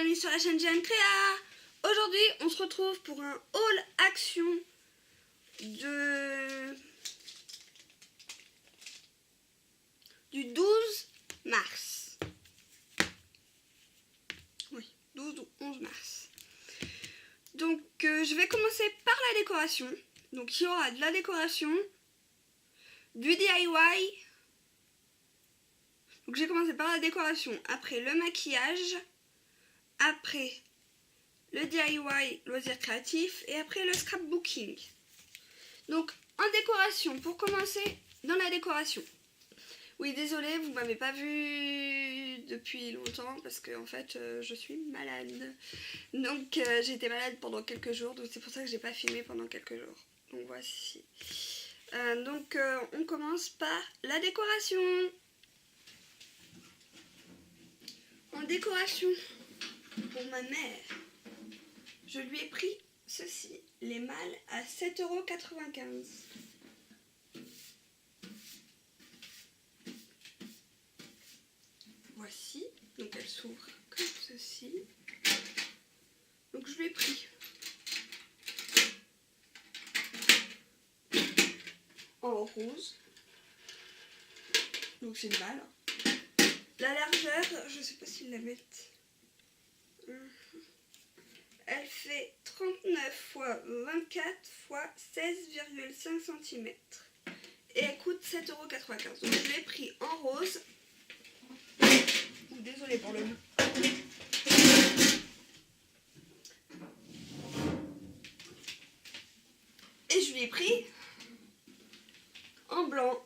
bienvenue sur la chaîne Jeanne Créa. Aujourd'hui on se retrouve pour un haul action du 12 mars. Oui, 12 ou 11 mars. Donc je vais commencer par la décoration. Donc il y aura de la décoration, du DIY. Donc j'ai commencé par la décoration, après le maquillage, après le DIY loisirs créatifs et après le scrapbooking. Donc en décoration, pour commencer dans la décoration. Oui, désolée, vous m'avez pas vu depuis longtemps parce que en fait je suis malade. Donc j'ai été malade pendant quelques jours, donc c'est pour ça que j'ai pas filmé pendant quelques jours. Donc voici. On commence par la décoration. En décoration pour ma mère, je lui ai pris ceci, les malles à 7,95 €. Voici, donc elle s'ouvre comme ceci. Donc je lui ai pris en rose. Donc c'est une malle. La largeur, je sais pas s'ils la mettent. Elle fait 39 x 24 x 16,5 cm. Et elle coûte 7,95 €. Donc je l'ai pris en rose. Désolée pour le mot. Et je l'ai pris en blanc.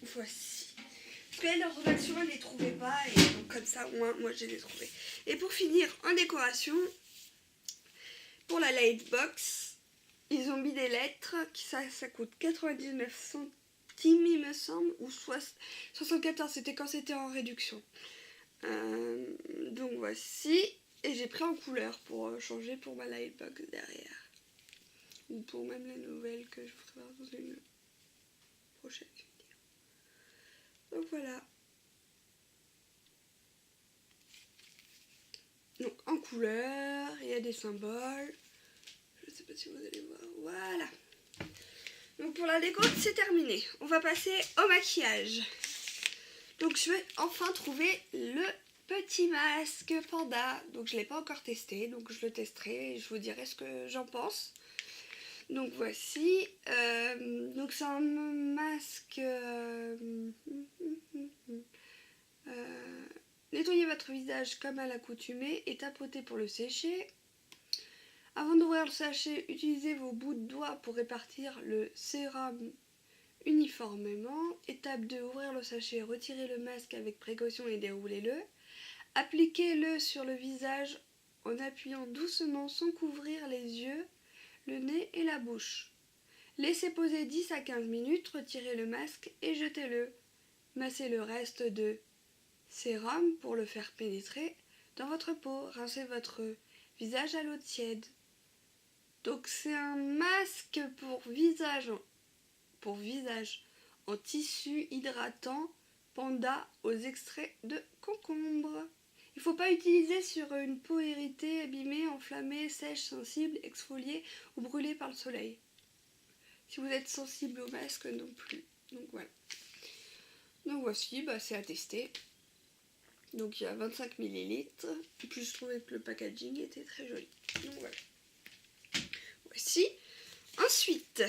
Voici. Parce que leur rédaction, elle ne les trouvait pas. Et donc comme ça, moi je les ai trouvés. Et pour finir, en décoration, pour la lightbox, ils ont mis des lettres. Ça coûte 99 centimes, il me semble. Ou 74, c'était quand c'était en réduction. Donc voici. Et j'ai pris en couleur pour changer pour ma lightbox derrière. Ou pour même les nouvelles que je ferai dans une prochaine vidéo. Donc voilà. Donc en couleur, il y a des symboles. Je ne sais pas si vous allez voir. Voilà. Donc pour la déco, c'est terminé. On va passer au maquillage. Donc je vais enfin trouver le petit masque panda. Donc je ne l'ai pas encore testé. Donc je le testerai et je vous dirai ce que j'en pense. Donc voici. Donc c'est un masque. Nettoyez votre visage comme à l'accoutumée et tapotez pour le sécher. Avant d'ouvrir le sachet, utilisez vos bouts de doigts pour répartir le sérum uniformément. Étape 2, ouvrir le sachet, retirez le masque avec précaution et déroulez-le. Appliquez-le sur le visage en appuyant doucement sans couvrir les yeux, le nez et la bouche. Laissez poser 10 à 15 minutes, retirez le masque et jetez-le. Massez le reste de sérum pour le faire pénétrer dans votre peau. Rincez votre visage à l'eau tiède. Donc c'est un masque pour visage en tissu hydratant panda aux extraits de concombre. Il ne faut pas utiliser sur une peau irritée, abîmée, enflammée, sèche, sensible, exfoliée ou brûlée par le soleil. Si vous êtes sensible au masque non plus. Donc voilà. Donc voici, c'est à tester. Donc il y a 25 ml. Et puis je trouvais que le packaging était très joli. Donc voilà. Voici. Ensuite,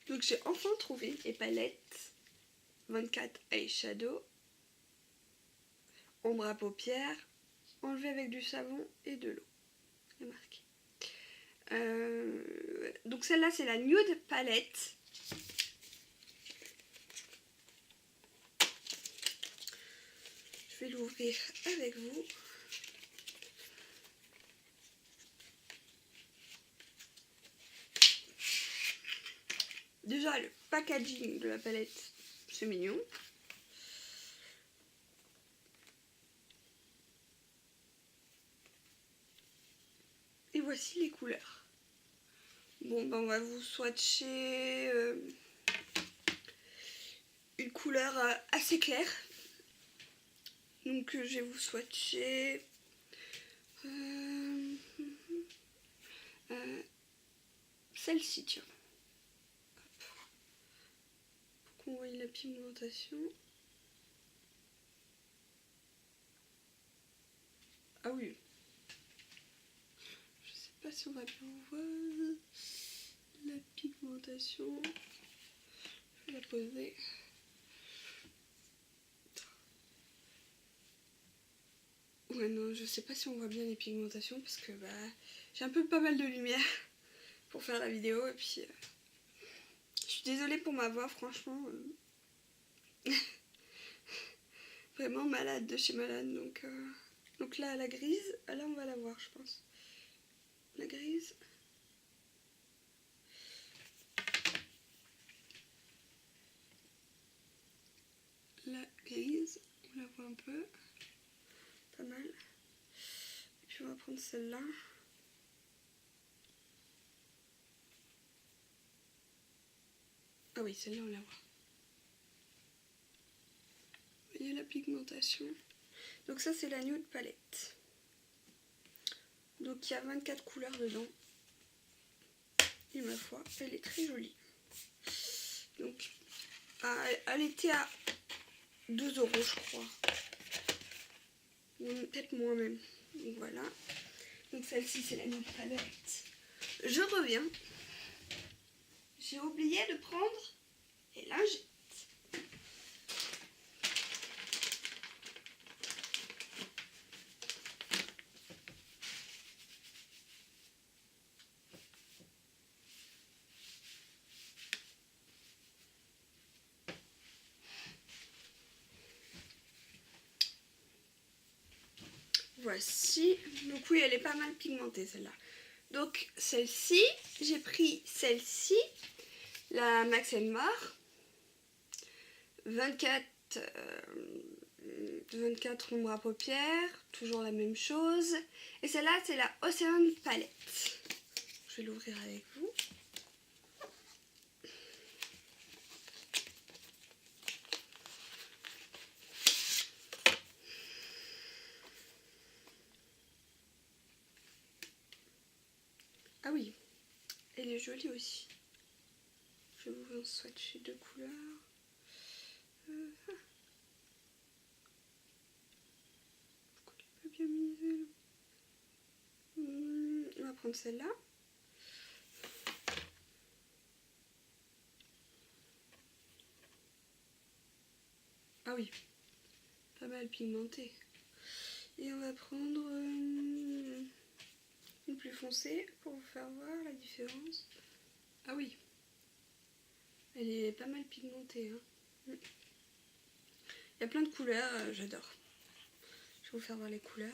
donc j'ai enfin trouvé les palettes 24 eyeshadow, ombre à paupières, enlevé avec du savon et de l'eau. C'est marqué. Donc celle-là c'est la Nude palette. Je vais l'ouvrir avec vous. Déjà le packaging de la palette, c'est mignon. Et voici les couleurs. Bon, on va vous swatcher une couleur assez claire. Donc je vais vous swatcher celle-ci, tiens. Hop. Pour qu'on voie la pigmentation. Ah oui. Je sais pas si on va bien voir la pigmentation. Je vais la poser. Ouais, non, je sais pas si on voit bien les pigmentations parce que j'ai un peu pas mal de lumière pour faire la vidéo et puis je suis désolée pour ma voix, franchement. Vraiment malade de chez malade, donc là la grise, là on va la voir je pense. La grise. La grise, on la voit un peu. Pas mal. Et puis on va prendre celle-là. Ah oui, celle-là on la voit. Vous voyez la pigmentation. Donc ça c'est la Nude Palette. Donc il y a 24 couleurs dedans. Et ma foi, elle est très jolie. Donc elle était à 2 € je crois. Peut-être moins même. Donc voilà. Donc celle-ci c'est la Nude Palette. Je reviens. J'ai oublié de prendre les lingettes. Voici. Donc oui, elle est pas mal pigmentée celle-là. Donc celle-ci, j'ai pris celle-ci, la Max & More. 24 ombres à paupières, toujours la même chose. Et celle-là, c'est la Ocean Palette. Je vais l'ouvrir avec vous. Ah oui, elle est jolie aussi. Je vais vous en swatcher 2 couleurs. Pourquoi il est pas bien misé? On va prendre celle-là. Ah oui, pas mal pigmentée. Et on va prendre une plus foncée pour vous faire voir la différence. Ah oui, elle est pas mal pigmentée. Il y a plein de couleurs, j'adore. Je vais vous faire voir les couleurs.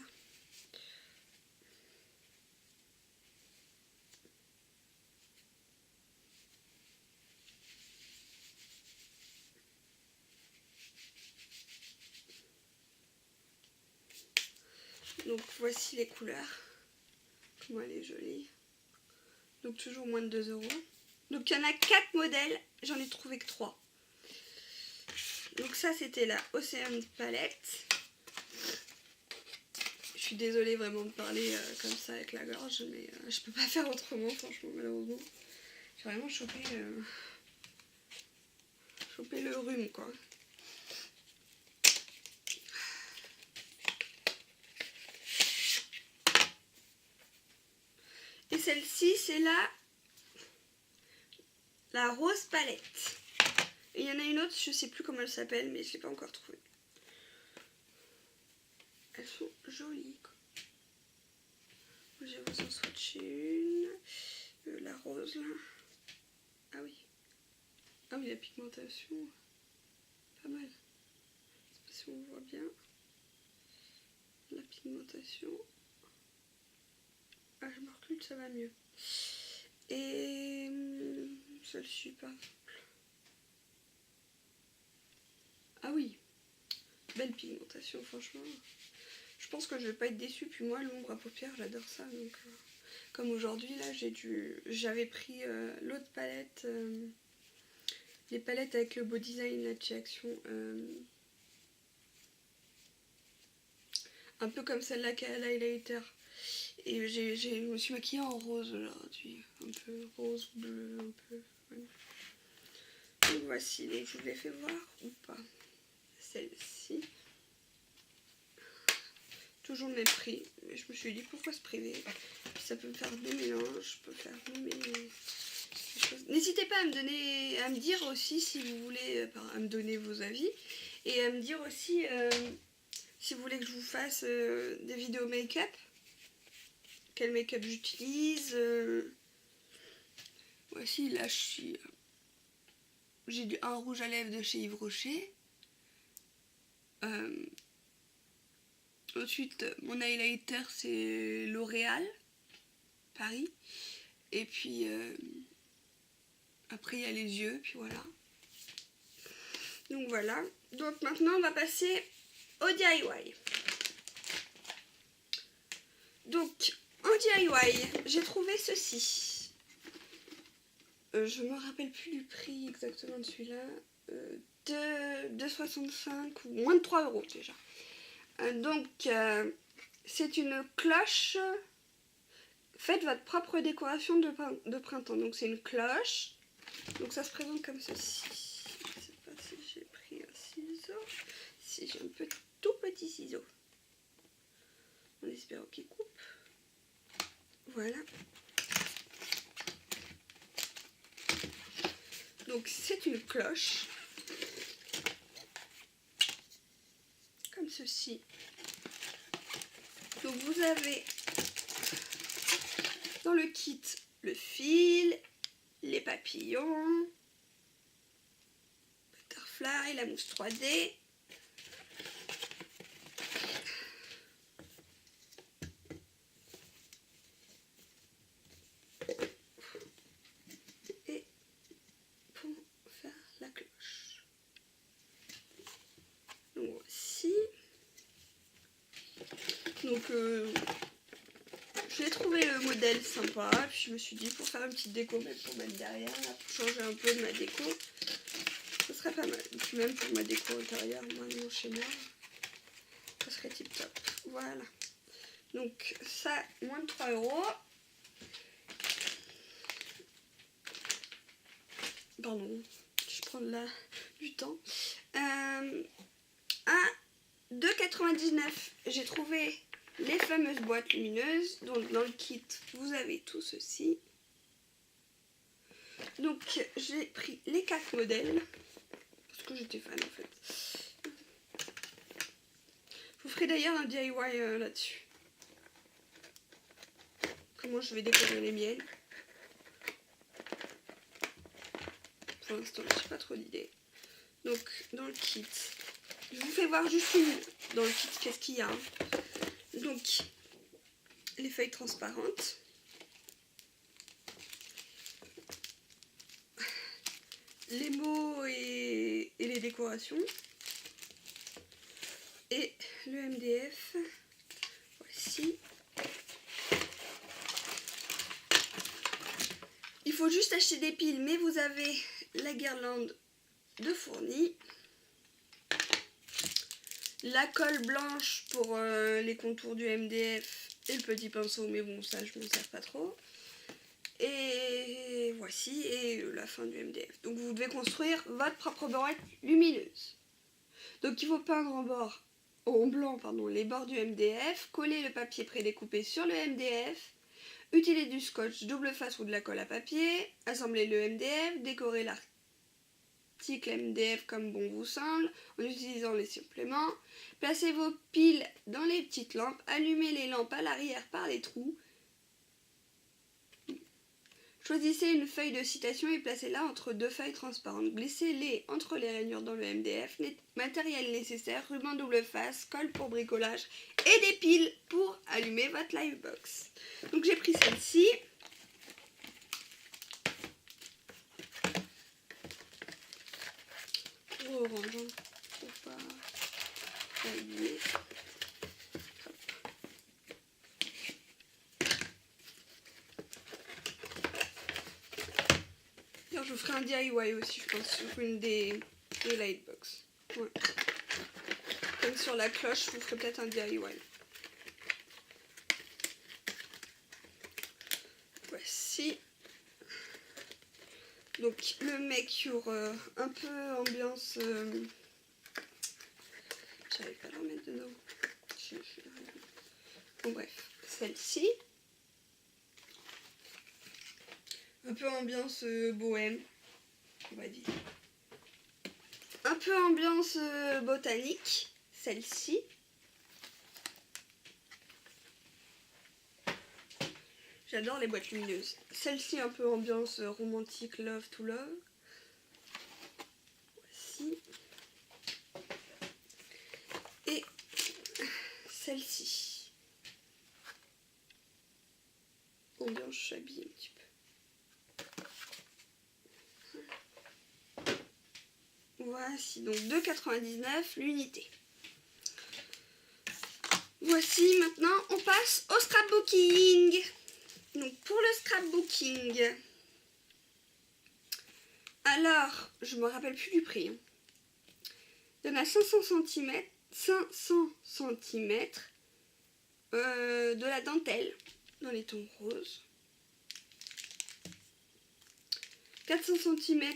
Donc voici les couleurs. Comment elle est jolie. Donc toujours moins de 2 €. Donc il y en a 4 modèles, j'en ai trouvé que 3. Donc ça c'était la Ocean Palette. Je suis désolée vraiment de parler comme ça avec la gorge, mais je peux pas faire autrement franchement malheureusement. J'ai vraiment chopé le rhume quoi. Et celle-ci c'est la Rose Palette. Et il y en a une autre, je sais plus comment elle s'appelle, mais je l'ai pas encore trouvée. Elles sont jolies quoi. Je vais vous en swatcher une. La rose là. Ah oui. Ah oui, la pigmentation. Pas mal. Je sais pas si on voit bien. La pigmentation. Ah, je me recule, ça va mieux. Et celle-ci par exemple. Ah oui. Belle pigmentation, franchement. Je pense que je vais pas être déçue. Puis moi, l'ombre à paupières, j'adore ça. Donc, comme aujourd'hui, là, j'avais pris l'autre palette. Les palettes avec le Beau Design là, de chez Action. un peu comme celle-là qui a l'highlighter. Et je me suis maquillée en rose aujourd'hui, un peu rose, bleu, un peu. Ouais. Donc voici, je vous l'ai fait voir ou pas. Celle-ci. Toujours le même prix, mais je me suis dit pourquoi se priver. Puis ça peut me faire des mélanges, je peux faire des choses. N'hésitez pas à me dire aussi si vous voulez, à me donner vos avis et à me dire aussi si vous voulez que je vous fasse des vidéos make-up, quel make-up j'utilise. Voici là j'ai un rouge à lèvres de chez Yves Rocher. Ensuite, mon highlighter, c'est L'Oréal, Paris. Et puis, après, il y a les yeux, puis voilà. Donc voilà. Donc maintenant, on va passer au DIY. Donc, en DIY, j'ai trouvé ceci. Je me rappelle plus du prix exactement de celui-là. 2,65 ou moins de 3 € déjà. Donc, c'est une cloche. Faites votre propre décoration de printemps. Donc, c'est une cloche. Donc, ça se présente comme ceci. Je ne sais pas si j'ai pris un ciseau. Si j'ai un tout petit ciseau. En espérant qu'il coupe. Voilà. Donc, c'est une cloche. Comme ceci. Donc vous avez dans le kit le fil, les papillons, butterfly, la mousse 3D, et pour faire la cloche. Donc voici. Donc j'ai trouvé le modèle sympa, puis je me suis dit pour faire une petite déco, même pour mettre derrière, là, pour changer un peu de ma déco, ce serait pas mal. Et puis même pour ma déco intérieure, maintenant chez moi, ça serait tip top. Voilà. Donc ça, moins de 3 €. Pardon, je prends du temps. 2,99 €. J'ai trouvé les fameuses boîtes lumineuses. Donc dans le kit, vous avez tout ceci. Donc j'ai pris les 4 modèles. Parce que j'étais fan en fait. Je vous ferai d'ailleurs un DIY là-dessus. Comment je vais décorer les miennes. Pour l'instant, je n'ai pas trop d'idées. Donc dans le kit, je vous fais voir juste dans le kit qu'est-ce qu'il y a. Donc les feuilles transparentes. Les mots et les décorations. Et le MDF. Voici. Il faut juste acheter des piles, mais vous avez la guirlande de fourni. La colle blanche pour les contours du MDF et le petit pinceau, mais bon, ça je ne m'en sers pas trop. Et voici, et la fin du MDF. Donc vous devez construire votre propre boîte lumineuse. Donc il faut peindre en blanc les bords du MDF, coller le papier prédécoupé sur le MDF, utiliser du scotch double face ou de la colle à papier, assembler le MDF, décorer l'article MDF comme bon vous semble en utilisant les suppléments, placez vos piles dans les petites lampes, allumez les lampes à l'arrière par les trous. Choisissez une feuille de citation et placez-la entre 2 feuilles transparentes. Glissez-les entre les rainures dans le MDF. Matériel nécessaire, ruban double face, colle pour bricolage et des piles pour allumer votre Livebox. Donc j'ai pris celle-ci. Orange, pour pas abîmer. Je vous ferai un DIY aussi, je pense, sur une des Lightbox. Ouais. Comme sur la cloche, je vous ferai peut-être un DIY. Donc le Mercure, un peu ambiance... J'arrive pas à le remettre dedans. Bon bref, celle-ci. Un peu ambiance bohème, on va dire. Un peu ambiance botanique, celle-ci. J'adore les boîtes lumineuses. Celle-ci un peu ambiance romantique, love to love. Voici. Et celle-ci. Ambiance chablis un petit peu. Voici donc 2,99 l'unité. Voici maintenant, on passe au scrapbooking. Donc pour le scrapbooking, alors je me rappelle plus du prix. Il y en a 500 cm, 500 cm de la dentelle dans les tons roses. 400 cm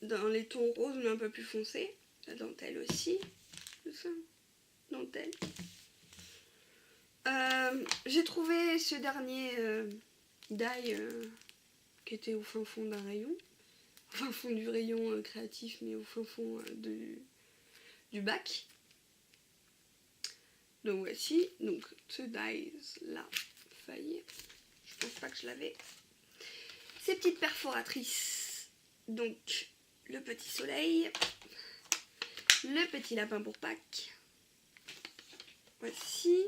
dans les tons roses mais un peu plus foncés. La dentelle aussi. C'est ça, dentelle. J'ai trouvé ce dernier die qui était au fin fond d'un rayon. Au fin fond du rayon créatif, mais au fin fond du bac. Donc voici, donc ce die là, failli. Je pense pas que je l'avais. Ces petites perforatrices. Donc le petit soleil. Le petit lapin pour Pâques. Voici.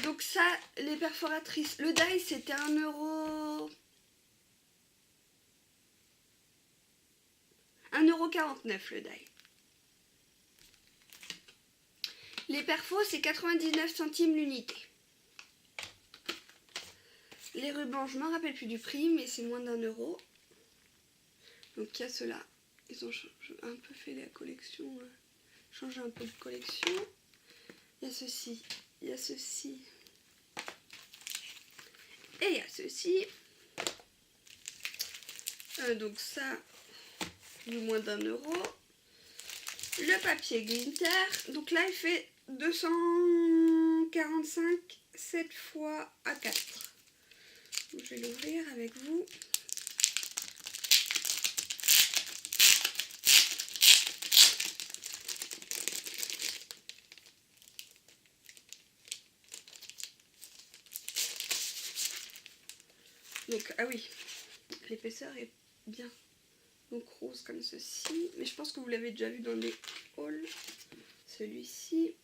Donc ça, les perforatrices, le die c'était 1,49 € le die. Les perfos c'est 99 centimes l'unité. Les rubans, je ne me rappelle plus du prix, mais c'est moins d'1 €. Donc il y a ceux-là. Ils ont un peu fait la collection, changé un peu de collection. Il y a ceci, il y a ceci. Et il y a ceci. Donc ça, du moins d'1 €. Le papier glitter. Donc là, il fait 245 7 fois A4. Donc, je vais l'ouvrir avec vous. Donc, ah oui, l'épaisseur est bien. Donc rose comme ceci. Mais je pense que vous l'avez déjà vu dans les hauls. Celui-ci.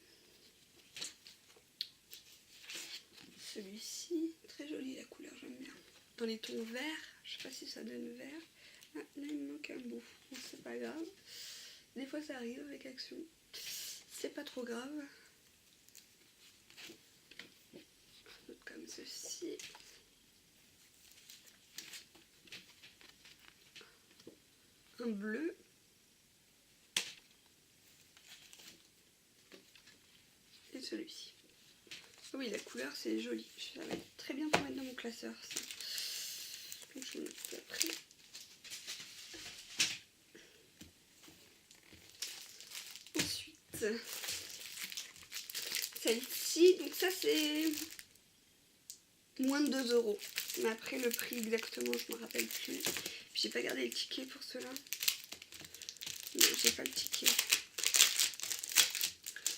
Celui-ci. Très jolie la couleur, j'aime bien. Dans les tons verts. Je sais pas si ça donne vert. Ah, là il me manque un bout. Bon, c'est pas grave. Des fois ça arrive avec Action. C'est pas trop grave. Comme ceci. Un bleu. Et celui-ci. Oh oui, la couleur c'est joli. Ça va être très bien pour mettre dans mon classeur. Ça. Donc je me mets après. Ensuite, celle-ci. Donc ça c'est moins de 2 €. Mais après le prix exactement, je me rappelle plus. J'ai pas gardé le ticket pour cela. Non, j'ai pas le ticket.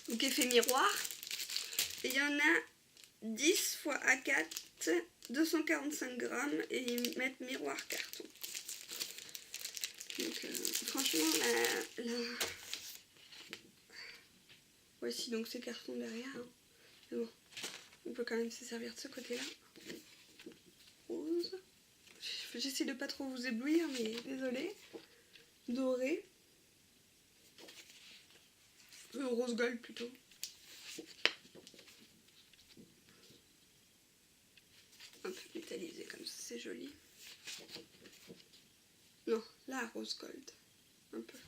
Donc effet miroir. Et il y en a 10 x A4, 245 grammes et ils mettent miroir carton. Donc franchement, voici donc ces cartons derrière. Hein. Mais bon, on peut quand même se servir de ce côté-là. Rose. J'essaie de pas trop vous éblouir, mais désolé. Doré. Rose gold plutôt. Un peu métallisé comme ça, c'est joli. Non, là, rose gold. Un peu.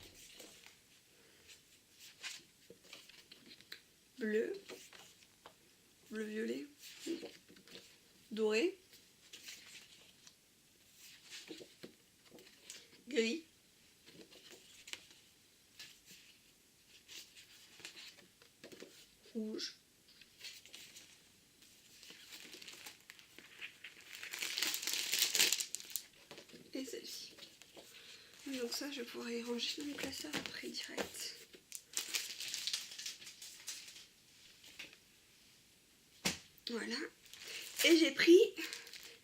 Bleu. Bleu violet. Doré. gris. Rouge. Et celle-ci. Donc ça, je pourrais y ranger dans mon classeur après direct. Voilà. Et j'ai pris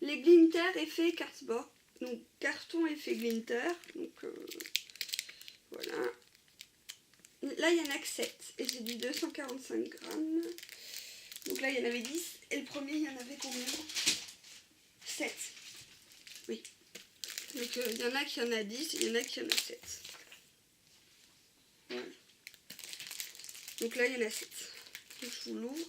les Glinter effet cardboard. Donc carton effet Glinter. Donc voilà. Là, il y en a que 7. Et c'est du 245 grammes. Donc là, il y en avait 10. Et le premier, il y en avait combien? 7. Oui. Donc il y en a qui en a 10. Et il y en a qui en a 7. Voilà. Donc là, il y en a 7. Donc je vous l'ouvre.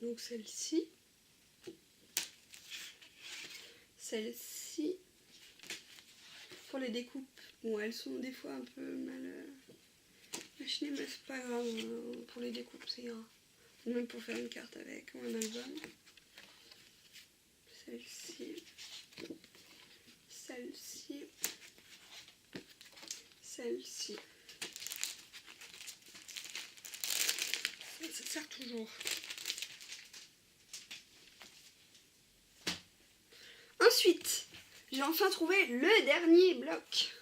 Donc celle-ci. Celle-ci. Pour les découpes. Bon, elles sont des fois un peu mal machinées, mais c'est pas grave. Pour les découpes, c'est ira. Même pour faire une carte avec ou un album. Celle-ci. Celle-ci. Celle-ci. Ça sert toujours. Ensuite, j'ai enfin trouvé le dernier bloc.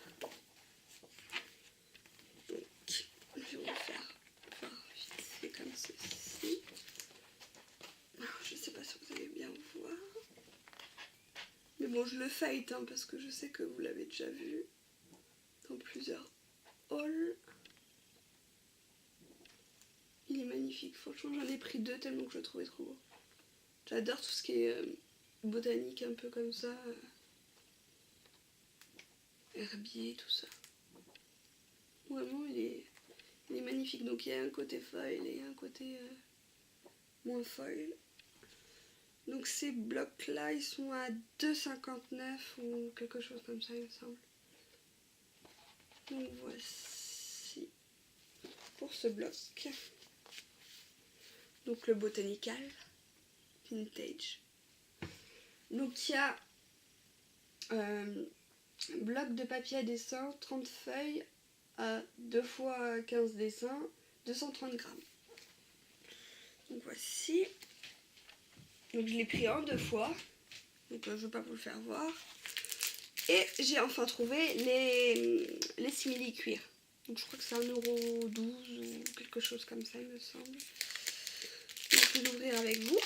Donc, je vais vous le faire vite fait comme ceci. Je ne sais pas si vous allez bien voir. Mais bon, je le feuillete hein, parce que je sais que vous l'avez déjà vu dans plusieurs hauls. Il est magnifique. Franchement, j'en ai pris 2 tellement que je le trouvais trop beau. J'adore tout ce qui est botanique, un peu comme ça. Herbier, tout ça. Vraiment, il est magnifique. Donc, il y a un côté foil et un côté moins foil. Donc, ces blocs-là, ils sont à 2,59 ou quelque chose comme ça, il me semble. Donc, voici pour ce bloc. Donc, le Botanical Vintage. Donc, il y a bloc de papier à dessin, 30 feuilles à 2 x 15 dessins, 230 grammes. Donc, voici. Donc, je l'ai pris en 2 fois. Donc, je ne vais pas vous le faire voir. Et j'ai enfin trouvé les simili-cuir. Donc, je crois que c'est 1,12 € ou quelque chose comme ça, il me semble. Donc, je vais l'ouvrir avec vous.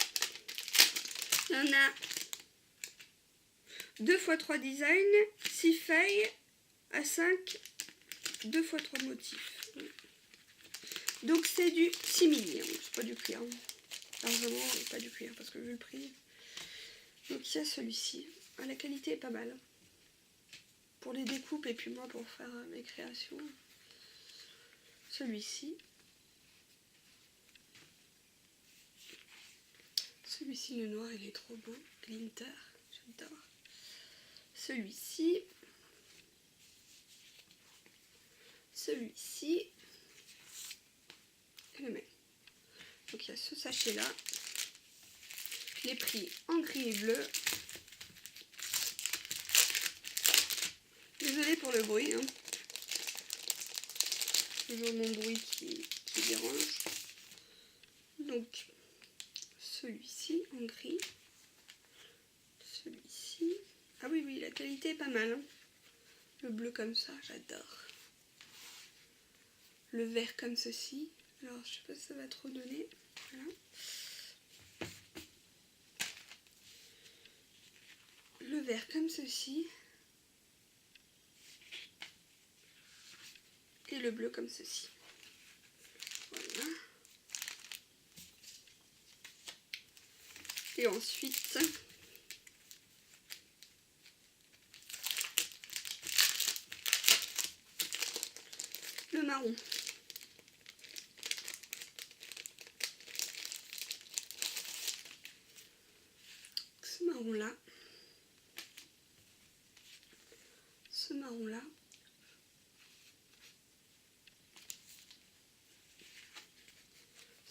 Il y en a 2 x 3 designs, 6 feuilles à 5, 2 x 3 motifs. Donc c'est du simili, hein, c'est pas du cuir. Largement pas du cuir parce que vu le prix. Donc il y a celui-ci. Ah, la qualité est pas mal. Pour les découpes et puis moi pour faire mes créations. Celui-ci. Celui-ci, le noir, il est trop beau. Glinter, j'adore. Celui-ci. Celui-ci. Et le même. Donc il y a ce sachet-là. Je l'ai pris en gris et bleu. Désolée pour le bruit. Hein. Toujours mon bruit qui dérange. Donc, celui-ci en gris. Celui-ci. Ah oui, oui, la qualité est pas mal. Hein. Le bleu comme ça, j'adore. Le vert comme ceci. Alors, je sais pas si ça va trop donner. Voilà. Le vert comme ceci. Et le bleu comme ceci. Voilà. Et ensuite, le marron. Ce marron-là. Ce marron-là.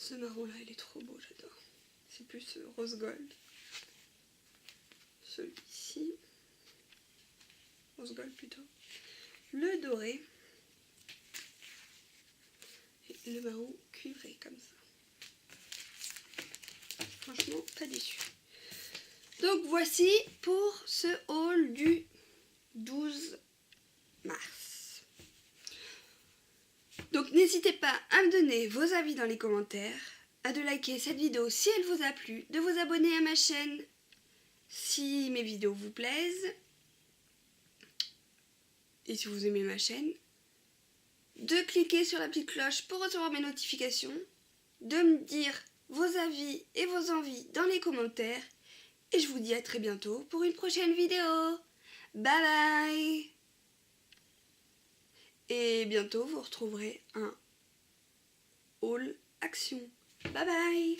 ce marron là, il est trop beau, j'adore. C'est plus rose gold. Celui-ci. Rose gold plutôt. Le doré. Et le marron cuivré comme ça. Franchement, pas déçu. Donc voici pour ce haul du 12 mars. Donc n'hésitez pas à me donner vos avis dans les commentaires, à de liker cette vidéo si elle vous a plu, de vous abonner à ma chaîne si mes vidéos vous plaisent, et si vous aimez ma chaîne, de cliquer sur la petite cloche pour recevoir mes notifications, de me dire vos avis et vos envies dans les commentaires, et je vous dis à très bientôt pour une prochaine vidéo. Bye bye! Et bientôt vous retrouverez un haul action. Bye bye!